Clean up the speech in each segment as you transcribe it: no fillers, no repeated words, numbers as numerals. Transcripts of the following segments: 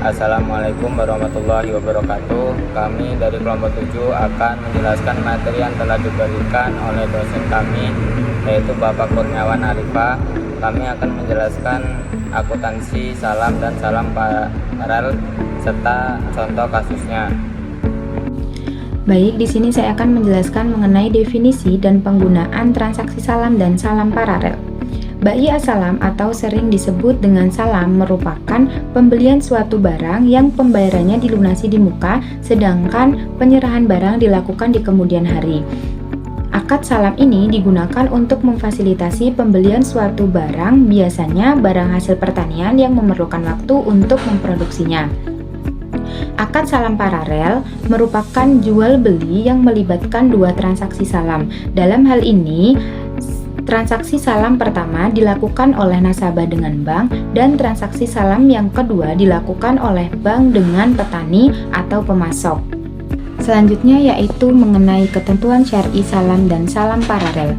Assalamualaikum warahmatullahi wabarakatuh. Kami dari kelompok 7 akan menjelaskan materi yang telah diberikan oleh dosen kami, yaitu Bapak Kurniawan Arifah. Kami akan menjelaskan akuntansi salam dan salam paralel serta contoh kasusnya. Baik, di sini saya akan menjelaskan mengenai definisi dan penggunaan transaksi salam dan salam paralel. Bai as-salam atau sering disebut dengan salam merupakan pembelian suatu barang yang pembayarannya dilunasi di muka, sedangkan penyerahan barang dilakukan di kemudian hari. Akad salam ini digunakan untuk memfasilitasi pembelian suatu barang, biasanya barang hasil pertanian yang memerlukan waktu untuk memproduksinya. Akad salam paralel merupakan jual beli yang melibatkan dua transaksi salam. Dalam hal ini, transaksi salam pertama dilakukan oleh nasabah dengan bank dan transaksi salam yang kedua dilakukan oleh bank dengan petani atau pemasok. Selanjutnya yaitu mengenai ketentuan syar'i salam dan salam paralel.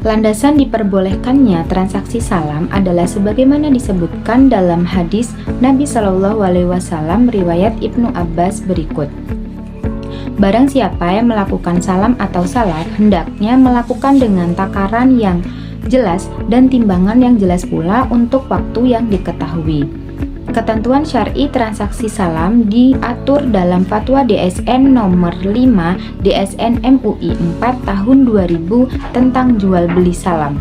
Landasan diperbolehkannya transaksi salam adalah sebagaimana disebutkan dalam hadis Nabi Shallallahu Alaihi Wasallam riwayat Ibnu Abbas berikut. Barang siapa yang melakukan salam atau salat, hendaknya melakukan dengan takaran yang jelas dan timbangan yang jelas pula untuk waktu yang diketahui. Ketentuan syar'i transaksi salam diatur dalam Fatwa DSN nomor 5 DSN MUI 4 tahun 2000 tentang jual beli salam.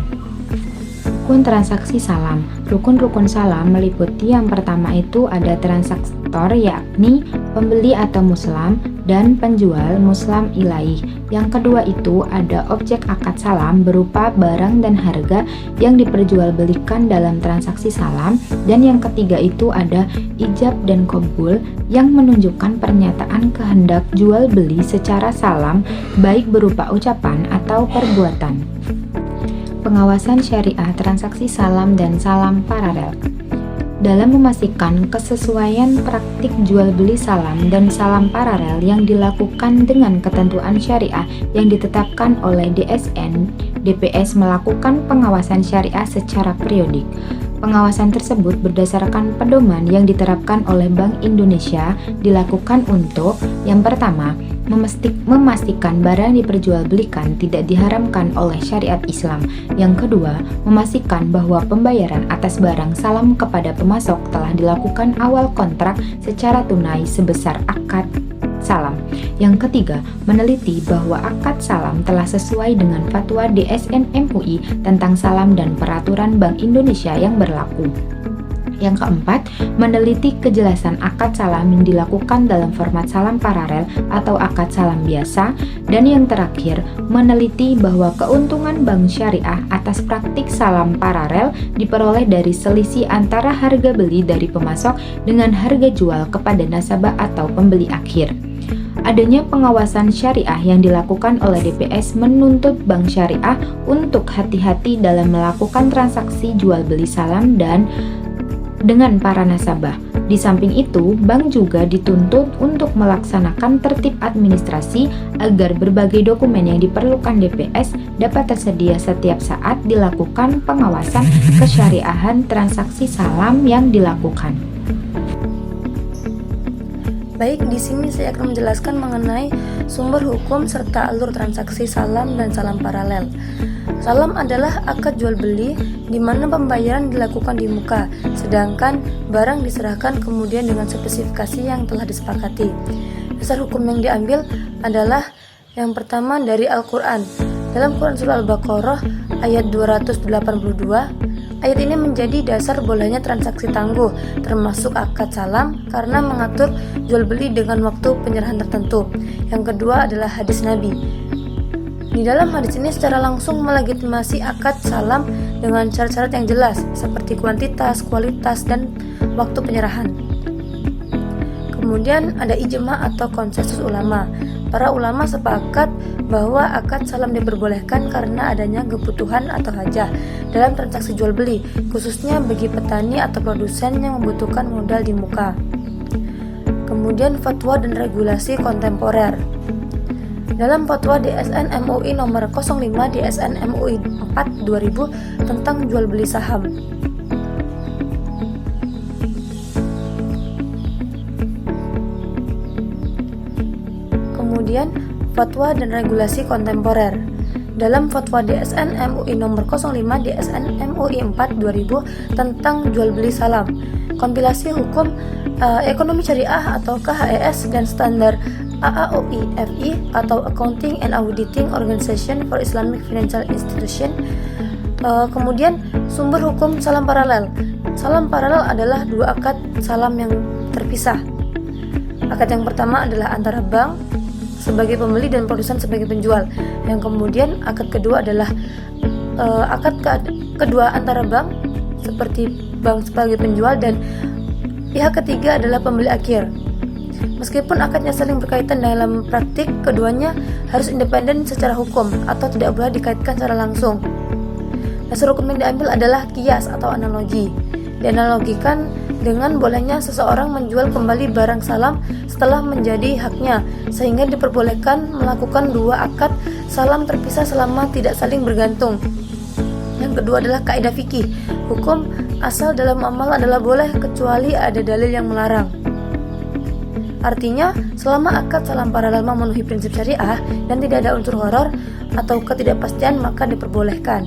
Rukun transaksi salam. Rukun-rukun salam meliputi yang pertama itu ada transaktor, yakni pembeli atau muslam, dan penjual muslam ilaih. Yang kedua itu ada objek akad salam berupa barang dan harga yang diperjualbelikan dalam transaksi salam. Dan yang ketiga itu ada ijab dan qabul yang menunjukkan pernyataan kehendak jual beli secara salam, baik berupa ucapan atau perbuatan. Pengawasan syariah transaksi salam dan salam paralel. Dalam memastikan kesesuaian praktik jual beli salam dan salam paralel yang dilakukan dengan ketentuan syariah yang ditetapkan oleh DSN, DPS melakukan pengawasan syariah secara periodik. Pengawasan tersebut berdasarkan pedoman yang diterapkan oleh Bank Indonesia dilakukan untuk yang pertama, memastikan barang diperjualbelikan tidak diharamkan oleh syariat Islam. Yang kedua, memastikan bahwa pembayaran atas barang salam kepada pemasok telah dilakukan awal kontrak secara tunai sebesar akad salam. Yang ketiga, meneliti bahwa akad salam telah sesuai dengan Fatwa DSN MUI tentang salam dan peraturan Bank Indonesia yang berlaku. Yang keempat, meneliti kejelasan akad salam yang dilakukan dalam format salam paralel atau akad salam biasa. Dan yang terakhir, meneliti bahwa keuntungan bank syariah atas praktik salam paralel diperoleh dari selisih antara harga beli dari pemasok dengan harga jual kepada nasabah atau pembeli akhir. Adanya pengawasan syariah yang dilakukan oleh DPS menuntut bank syariah untuk hati-hati dalam melakukan transaksi jual beli salam dan dengan para nasabah. Di samping itu, bank juga dituntut untuk melaksanakan tertib administrasi agar berbagai dokumen yang diperlukan DPS dapat tersedia setiap saat dilakukan pengawasan kesyariahan transaksi salam yang dilakukan. Baik, di sini saya akan menjelaskan mengenai sumber hukum serta alur transaksi salam dan salam paralel. Salam adalah akad jual beli di mana pembayaran dilakukan di muka, sedangkan barang diserahkan kemudian dengan spesifikasi yang telah disepakati. Dasar hukum yang diambil adalah yang pertama dari Al-Quran. Dalam Quran Surah Al-Baqarah ayat 282, ayat ini menjadi dasar bolehnya transaksi tangguh, termasuk akad salam, karena mengatur jual beli dengan waktu penyerahan tertentu. Yang kedua adalah hadis Nabi. Di dalam hadis ini secara langsung melegitimasi akad salam dengan syarat-syarat yang jelas, seperti kuantitas, kualitas, dan waktu penyerahan. Kemudian ada ijma atau konsensus ulama. Para ulama sepakat bahwa akad salam diperbolehkan karena adanya kebutuhan atau hajah dalam transaksi jual beli, khususnya bagi petani atau produsen yang membutuhkan modal di muka. Kemudian fatwa dan regulasi kontemporer. Dalam Fatwa DSN MUI nomor 05 DSN MUI 4 2000 tentang jual beli saham. Kemudian fatwa dan regulasi kontemporer. Dalam fatwa DSN MUI nomor 05 DSN MUI 4 2000 tentang jual beli salam, kompilasi hukum ekonomi syariah atau KHES dan standar AAOI FI atau Accounting and Auditing Organization for Islamic Financial Institution. Kemudian sumber hukum salam paralel. Salam paralel adalah dua akad salam yang terpisah. Akad yang pertama adalah antara bank sebagai pembeli dan produsen sebagai penjual. Yang kemudian akad kedua adalah akad kedua antara bank seperti bank sebagai penjual dan pihak ketiga adalah pembeli akhir. Meskipun akadnya saling berkaitan dalam praktik, keduanya harus independen secara hukum atau tidak boleh dikaitkan secara langsung. Dasar hukum yang diambil adalah kias atau analogi. Dianalogikan dengan bolehnya seseorang menjual kembali barang salam setelah menjadi haknya, sehingga diperbolehkan melakukan dua akad salam terpisah selama tidak saling bergantung. Yang kedua adalah kaidah fikih. Hukum asal dalam amal adalah boleh kecuali ada dalil yang melarang. Artinya, selama akad salam paralel memenuhi prinsip syariah dan tidak ada unsur horor atau ketidakpastian, maka diperbolehkan.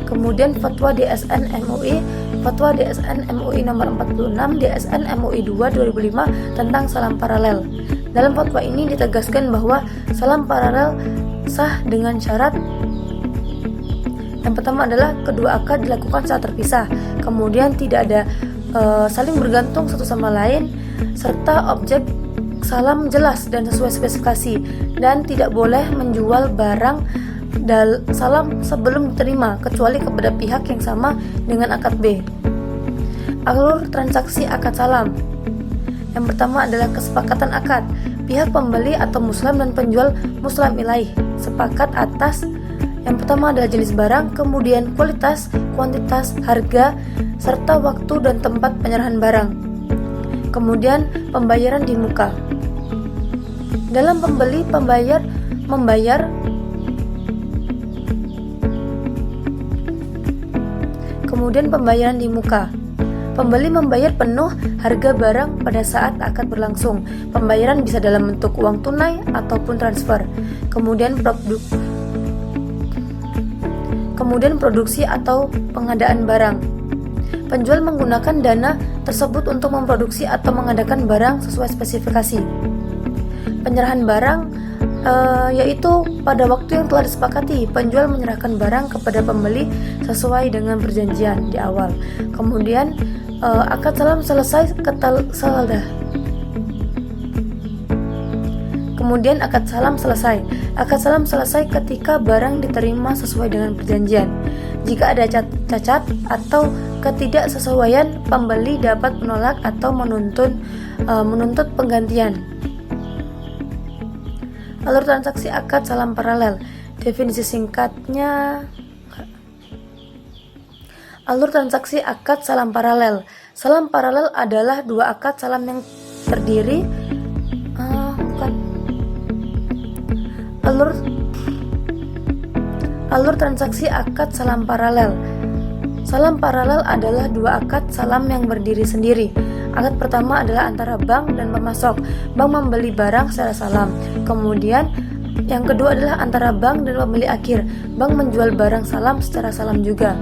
Kemudian fatwa DSN MUI, fatwa DSN MUI nomor 46 DSN MUI 2 2005 tentang salam paralel. Dalam fatwa ini ditegaskan bahwa salam paralel sah dengan syarat. Yang pertama adalah kedua akad dilakukan secara terpisah, kemudian tidak ada saling bergantung satu sama lain, serta objek salam jelas dan sesuai spesifikasi, dan tidak boleh menjual barang salam sebelum diterima kecuali kepada pihak yang sama dengan akad B. Alur transaksi akad salam. Yang pertama adalah kesepakatan akad. Pihak pembeli atau muslim dan penjual muslim ilaih sepakat atas yang pertama adalah jenis barang, kemudian kualitas, kuantitas, harga, serta waktu dan tempat penyerahan barang. Kemudian pembayaran di muka. Dalam pembeli membayar kemudian pembayaran di muka. Pembeli membayar penuh harga barang pada saat akad berlangsung. Pembayaran bisa dalam bentuk uang tunai ataupun transfer. Kemudian produksi atau pengadaan barang. Penjual menggunakan dana tersebut untuk memproduksi atau mengadakan barang sesuai spesifikasi. Penyerahan barang yaitu pada waktu yang telah disepakati, penjual menyerahkan barang kepada pembeli sesuai dengan perjanjian di awal. Kemudian akad salam selesai Kemudian akad salam selesai. Akad salam selesai ketika barang diterima sesuai dengan perjanjian. Jika ada cacat atau ketidaksesuaian, pembeli dapat menolak atau menuntut penggantian. Alur transaksi akad salam paralel. Definisi singkatnya, alur transaksi akad salam paralel. Salam paralel adalah dua akad salam yang terdiri Alur transaksi akad salam paralel. Salam paralel adalah dua akad salam yang berdiri sendiri. Akad pertama adalah antara bank dan pemasok. Bank membeli barang secara salam. Kemudian yang kedua adalah antara bank dan pembeli akhir. Bank menjual barang salam secara salam juga.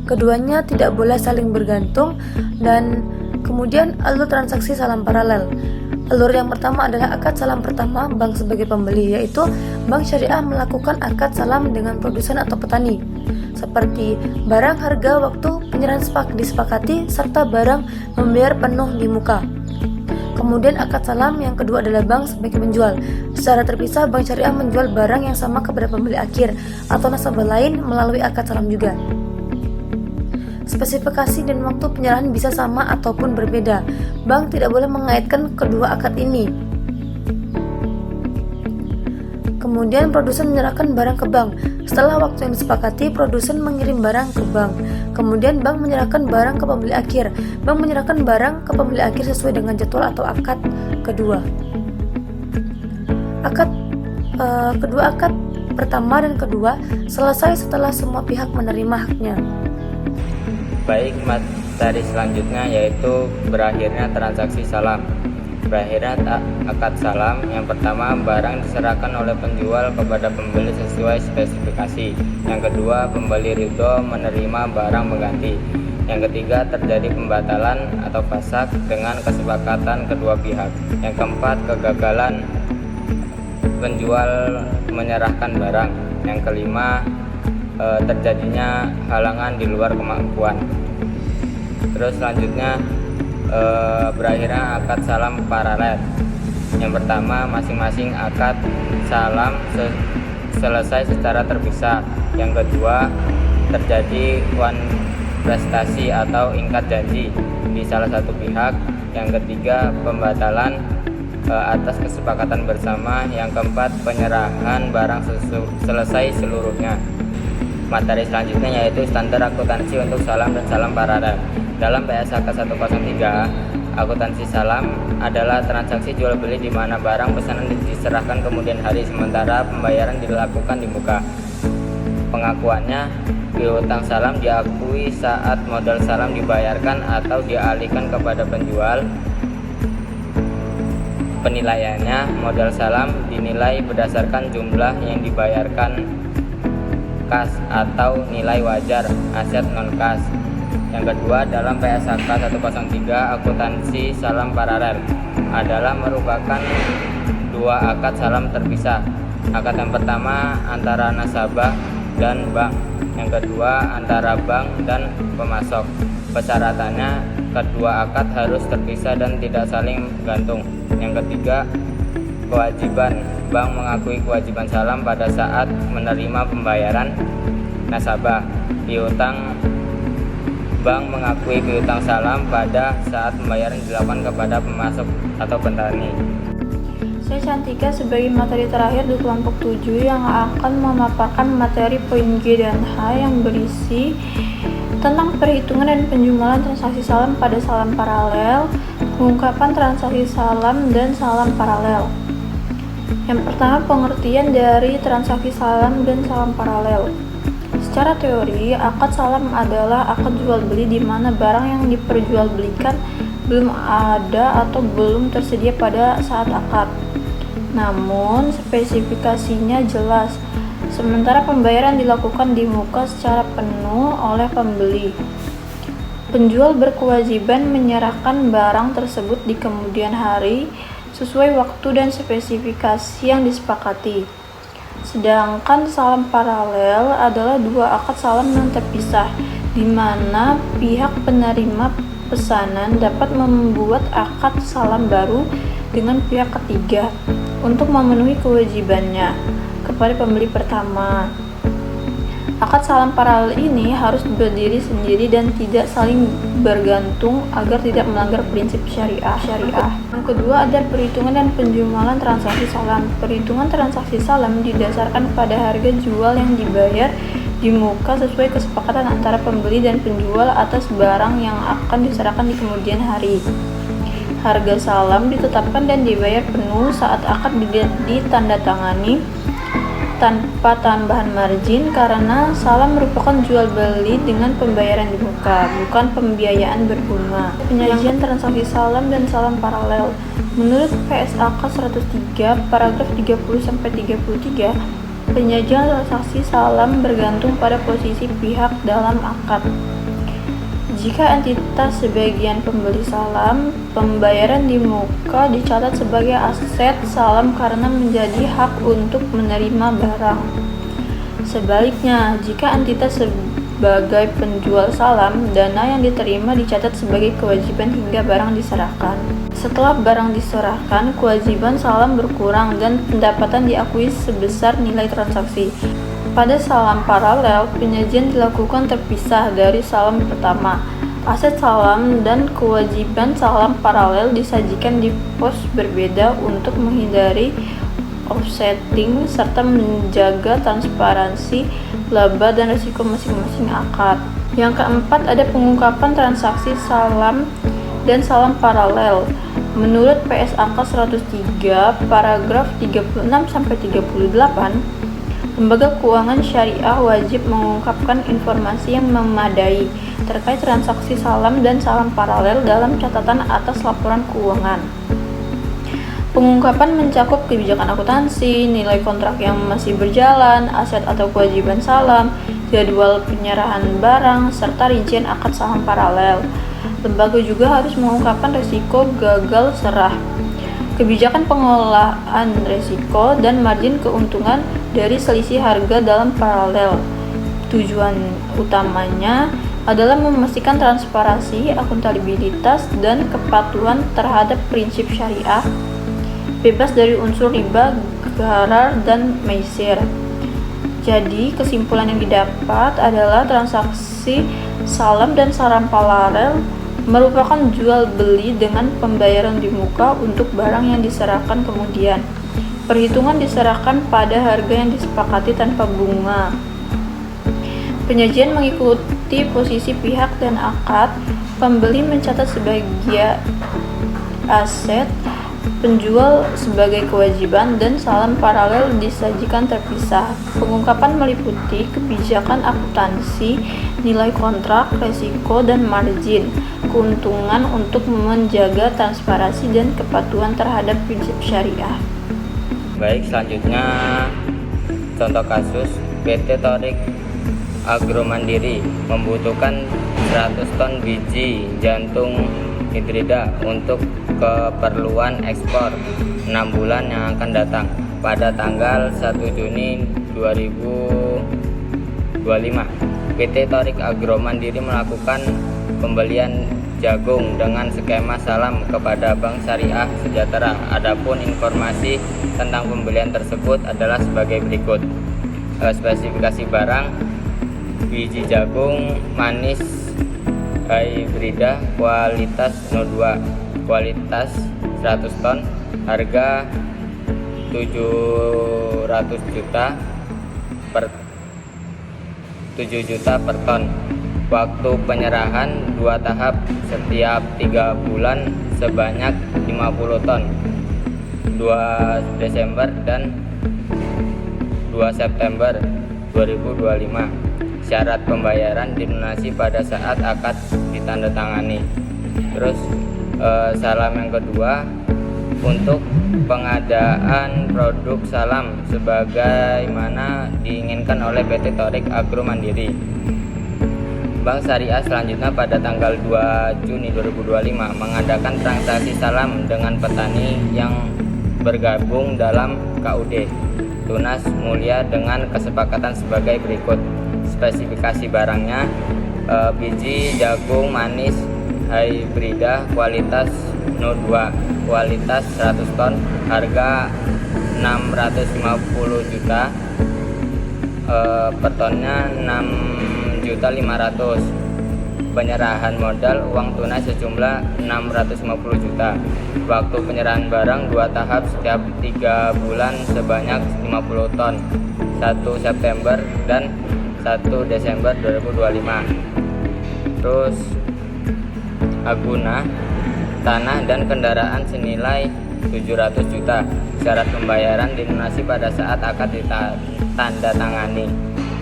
Keduanya tidak boleh saling bergantung. Dan kemudian alur transaksi salam paralel. Alur yang pertama adalah akad salam pertama bank sebagai pembeli, yaitu bank syariah melakukan akad salam dengan produsen atau petani, seperti barang, harga, waktu, penyerahan disepakati, serta barang membayar penuh di muka. Kemudian akad salam yang kedua adalah bank sebagai penjual. Secara terpisah, bank syariah menjual barang yang sama kepada pembeli akhir atau nasabah lain melalui akad salam juga. Spesifikasi dan waktu penyerahan bisa sama ataupun berbeda. Bank tidak boleh mengaitkan kedua akad ini. Kemudian produsen menyerahkan barang ke bank. Setelah waktu yang disepakati, produsen mengirim barang ke bank. Kemudian bank menyerahkan barang ke pembeli akhir. Bank menyerahkan barang ke pembeli akhir sesuai dengan jadwal atau akad kedua. Kedua akad pertama dan kedua selesai setelah semua pihak menerima haknya. Baik, materi selanjutnya yaitu berakhirnya transaksi salam. Berakhirnya akad salam. Yang pertama, barang diserahkan oleh penjual kepada pembeli sesuai spesifikasi. Yang kedua, pembeli ridho menerima barang mengganti. Yang ketiga, terjadi pembatalan atau fasak dengan kesepakatan kedua pihak. Yang keempat, kegagalan penjual menyerahkan barang. Yang kelima, terjadinya halangan di luar kemampuan. Terus selanjutnya, berakhirnya akad salam paralel. Yang pertama, masing-masing akad salam selesai secara terpisah. Yang kedua, terjadi prestasi atau ingkar janji di salah satu pihak. Yang ketiga, pembatalan atas kesepakatan bersama. Yang keempat, penyerahan barang selesai seluruhnya. Materi selanjutnya yaitu standar akuntansi untuk salam dan salam paralel. Dalam PSAK 103, akuntansi salam adalah transaksi jual beli di mana barang pesanan diserahkan kemudian hari, sementara pembayaran dilakukan di muka. Pengakuannya, piutang salam diakui saat modal salam dibayarkan atau dialihkan kepada penjual. Penilaiannya, modal salam dinilai berdasarkan jumlah yang dibayarkan kas atau nilai wajar aset non-kas. Yang kedua, dalam PSAK 103, akuntansi salam paralel adalah merupakan dua akad salam terpisah. Akad yang pertama antara nasabah dan bank, yang kedua antara bank dan pemasok. Persyaratannya, kedua akad harus terpisah dan tidak saling gantung. Yang ketiga, kewajiban bank mengakui kewajiban salam pada saat menerima pembayaran nasabah. Piutang, bank mengakui piutang salam pada saat pembayaran dilakukan kepada pemasok atau petani. Saya Cantika sebagai materi terakhir di kelompok 7 yang akan memaparkan materi poin G dan H yang berisi tentang perhitungan dan penjumlahan transaksi salam pada salam paralel, pengungkapan transaksi salam dan salam paralel. Yang pertama, pengertian dari transaksi salam dan salam paralel. Secara teori, akad salam adalah akad jual beli di mana barang yang diperjualbelikan belum ada atau belum tersedia pada saat akad. Namun, spesifikasinya jelas, sementara pembayaran dilakukan di muka secara penuh oleh pembeli. Penjual berkewajiban menyerahkan barang tersebut di kemudian hari sesuai waktu dan spesifikasi yang disepakati. Sedangkan salam paralel adalah dua akad salam yang terpisah, di mana pihak penerima pesanan dapat membuat akad salam baru dengan pihak ketiga untuk memenuhi kewajibannya kepada pembeli pertama. Akad salam paralel ini harus berdiri sendiri dan tidak saling bergantung agar tidak melanggar prinsip syariah. Yang kedua, ada perhitungan dan penjumlahan transaksi salam. Perhitungan transaksi salam didasarkan pada harga jual yang dibayar di muka sesuai kesepakatan antara pembeli dan penjual atas barang yang akan diserahkan di kemudian hari. Harga salam ditetapkan dan dibayar penuh saat akad ditandatangani tanpa tambahan margin karena salam merupakan jual beli dengan pembayaran di muka, bukan pembiayaan berbunga. Penyajian transaksi salam dan salam paralel. Menurut PSAK 103 paragraf 30-33, penyajian transaksi salam bergantung pada posisi pihak dalam akad. Jika entitas sebagian pembeli salam, pembayaran di muka dicatat sebagai aset salam karena menjadi hak untuk menerima barang. Sebaliknya, jika entitas sebagai penjual salam, dana yang diterima dicatat sebagai kewajiban hingga barang diserahkan. Setelah barang diserahkan, kewajiban salam berkurang dan pendapatan diakui sebesar nilai transaksi. Pada salam paralel, penyajian dilakukan terpisah dari salam pertama. Aset salam dan kewajiban salam paralel disajikan di pos berbeda untuk menghindari offsetting serta menjaga transparansi laba dan risiko masing-masing akad. Yang keempat, ada pengungkapan transaksi salam dan salam paralel. Menurut PSAK 103 paragraf 36-38, lembaga keuangan syariah wajib mengungkapkan informasi yang memadai terkait transaksi salam dan salam paralel dalam catatan atas laporan keuangan. Pengungkapan mencakup kebijakan akuntansi, nilai kontrak yang masih berjalan, aset atau kewajiban salam, jadwal penyerahan barang, serta rincian akad saham paralel. Lembaga juga harus mengungkapkan risiko gagal serah, kebijakan pengelolaan risiko, dan margin keuntungan dari selisih harga dalam paralel. Tujuan utamanya adalah memastikan transparansi, akuntabilitas, dan kepatuhan terhadap prinsip syariah, bebas dari unsur riba, gharar, dan maisir. Jadi, kesimpulan yang didapat adalah transaksi salam dan salam paralel merupakan jual beli dengan pembayaran di muka untuk barang yang diserahkan kemudian. Perhitungan diserahkan pada harga yang disepakati tanpa bunga. Penyajian mengikuti posisi pihak dan akad. Pembeli mencatat sebagai aset, penjual sebagai kewajiban, dan salam paralel disajikan terpisah. Pengungkapan meliputi kebijakan akuntansi, nilai kontrak, resiko, dan margin keuntungan untuk menjaga transparansi dan kepatuhan terhadap prinsip syariah. Baik, selanjutnya contoh kasus PT Torik Agromandiri membutuhkan 100 ton biji jantung hibrida untuk keperluan ekspor 6 bulan yang akan datang pada tanggal 1 Juni 2025. PT Torik Agromandiri melakukan pembelian jagung dengan skema salam kepada Bank Syariah Sejahtera. Adapun informasi tentang pembelian tersebut adalah sebagai berikut. Spesifikasi barang: biji jagung manis hibrida kualitas 02, kualitas 100 ton, harga 7 juta per ton. Waktu penyerahan 2 tahap setiap 3 bulan sebanyak 50 ton, 2 Desember dan 2 September 2025. Syarat pembayaran dilunasi pada saat akad ditandatangani. Terus salam yang kedua, untuk pengadaan produk salam sebagaimana diinginkan oleh PT Torik Agromandiri. Bank Syariah selanjutnya pada tanggal 2 Juni 2025 mengadakan transaksi salam dengan petani yang bergabung dalam KUD Tunas Mulia dengan kesepakatan sebagai berikut. Spesifikasi barangnya: biji jagung manis hibrida kualitas 02, kualitas 100 ton, harga 650 juta, per tonnya 6.500.000. Penyerahan modal uang tunai sejumlah 650 juta. Waktu penyerahan barang 2 tahap setiap 3 bulan sebanyak 50 ton, 1 September dan 1 Desember 2025. Terus aguna, tanah dan kendaraan senilai 700 juta. Syarat pembayaran dilunasi pada saat akad ditandatangani.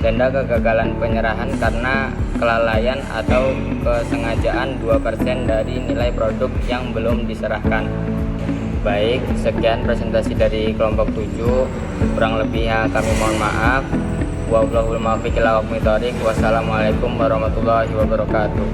Denda kegagalan penyerahan karena kelalaian atau kesengajaan 2% dari nilai produk yang belum diserahkan. Baik, sekian presentasi dari kelompok 7. Kurang lebihnya kami mohon maaf. Wallahul muwaffiq ila aqwamit thoriq. Wassalamualaikum warahmatullahi wabarakatuh.